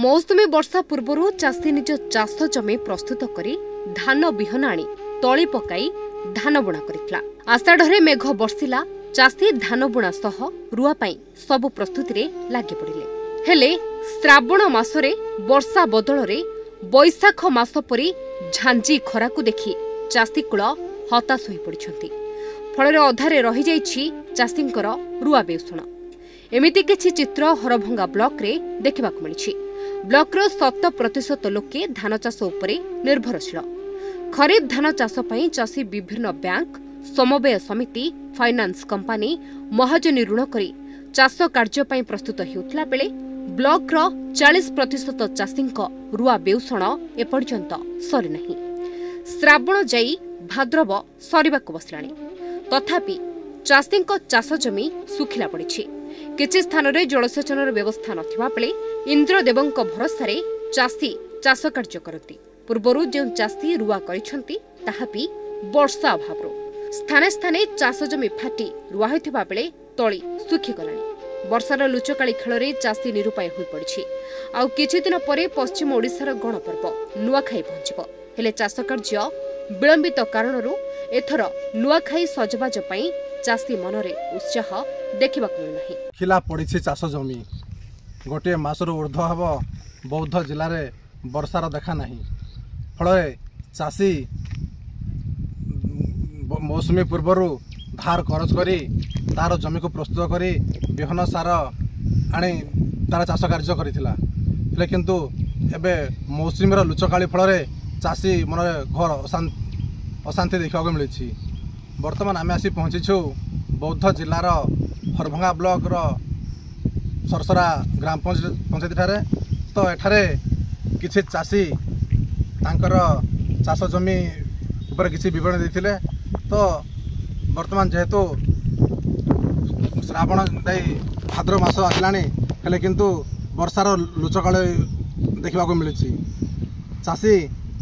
मौसुमी वर्षा पूर्व चाषी निज चाष जमी प्रस्तुत करी धान विहन आनी तली पकाई धान बुणा करितला। आषाढ़ मेघ बर्षिला चाषी धान बुणा सह रुआ पाई सबु प्रस्तुति रे लागि पड़िले। हेले श्रावण मासरे वर्षा बदलरे बैशाख मास परी झांजी खरा को देखि चाषी कूल हताश होई पड़िछंती। फଳରେ अधारे रही जाइछि चाषींकर रुआ बेउषण। एमिति किछि चित्र हरभंगा ब्लॉक रे देखिबा को मिलिछि। ब्लॉकर 100% लोके धान चाष उपरे निर्भरशील। खरीफ धान चाष पई चाषी विभिन्न बैंक, समवाय समिति, फाइनान्स कंपनी, महाजनी ऋण करी चाष कार्य पई प्रस्तुत हेउतला बेले ब्लॉकर 40% चाषींक रुआ बेउषण एपर्यंत सरी नाही। श्रावण जाई भाद्रव सरीबाको बसलाणी, तथापि चाषींक चाष जमी सुखिला पड़िछि। किछि स्थान रे जलसेचनर व्यवस्था नथिबा बेले इंद्रदेवंक भरोसा चाषी चाष कार्य करती। पूर्वरु जो चाषी रुआ करिछंती ताहापि वर्षा अभावरो स्थाने स्थाने चाष जमी फाटी रुआ होइथिबा बेले तळी सुखी गलाणी। वर्षार लुचकाळी खेଳରେ चाषी निरुपाय होई पड़िछि। आउ किछि दिन परे पश्चिम ओडिशार गणपर्व नुआखाई पहुंचिबो। हेले चाष कार्य विलंबित कारणरू एथर नुआखाई सजबाज पई चाषी मनरे उत्साह देखा मिलना। खिला पड़ी चाष जमी गोटे मासर ऊर्ध्व हम बौद्ध जिले में वर्षार देखा ना। फल चाषी मौसुमी पूर्वर धार खरच कर तार जमी को प्रस्तुत कर विहन सार आनी तार चाष कार्य कर किंतु एबे मौसुमीर लुचकाली फल चाषी मन घर अशांति देखा मिली। बर्तमान आम आसी पहुँचीछु बौद्ध जिलार हरभंगा ब्लॉक सरसरा ग्राम पंचायत ठारे। तो एठारे किछि चाषी तांकर चाष जमी ऊपर किछि विवरण देथिले। तो बर्तमान जेहेतु श्रावण दाई भाद्र मास आसलानी हेले किंतु वर्षार लुचकाल देखा मिली। चाषी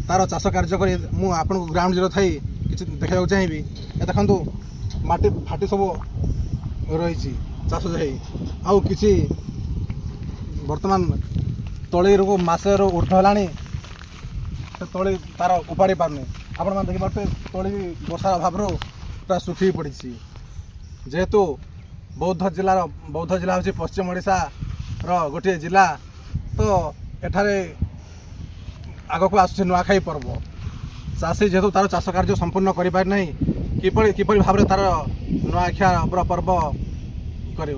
तार चाष कार्य करी मु आपन ग्राउंड जीरो थाई किछि देखा चाहिए। ए देखंतु माटी फाटी सब रही चाष जाई आउ किछि वर्तमान तली रो मासेर ऊर्ध्व हलानी तली तार उपाड़ी पारनी। आपण मान देखि बाटे तली वर्षा अभाव पूरा सुखी पड़ी। जेहेतु बौद्ध जिला हूँ पश्चिम ओडिशा गोटे जिला। तो एठारे आगक आसुछि नुआखाई पर्व। चाषी जेहेतु तार चाष कार्य संपूर्ण कर पारि नहीं किपरि भाव तार नुआखाई पर्व कर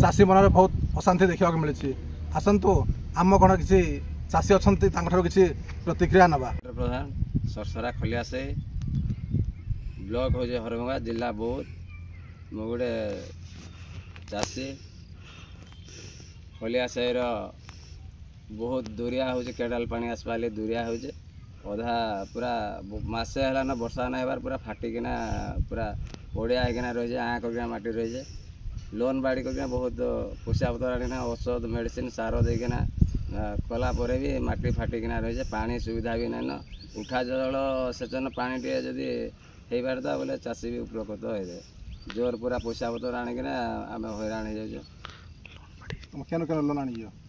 चाषी मन में बहुत अशांति देखा मिली। आसतु आम कौन किसी चाषी अच्छा किसी प्रतिक्रिया नवा। प्रधान सरसरा खलिया से ब्लॉक हो हरभंगा जिला बौद्ध मो गोटे चाषी खलिया से बहुत दूरिया हो केडाल पानी आसवा दूरिया हो अधा पूरा मसे है ना वर्षा ना होबार पूरा फाटिकिना पूरा पड़िया होना रही आँ करना माटी रही है। लोन बाड़ी करना बहुत पैसा पतर आना औषध मेडिसिन सार देना कला भी माटी फाटिकिना रही है। पानी सुविधा भी ना उठा जल सेचन पानी टे जदि हो पारता बोले चाषी भी उपकृत हो जाए। जोर पूरा पैसा पतर आणिकिना आम हैरान हो जाए।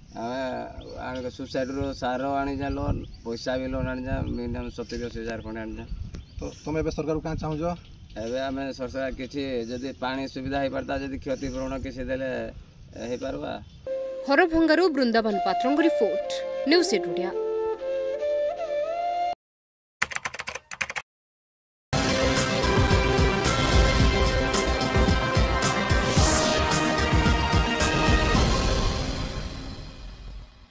आम सुसाइड रो सार आनी जा लोन पैसा भी लोन आनी जा मिनिमम 70-80 खंडे आनी जा। तो तुम ए सरकार क्या चाहूज एवं आम सरकार किसी जदि पानी सुविधा हो पारता जदि क्षतिपूरण किसी देले हो पारबा। हरभंगारू बृंदावन पात्रंग रिपोर्ट न्यूज़ 8 ओडिया।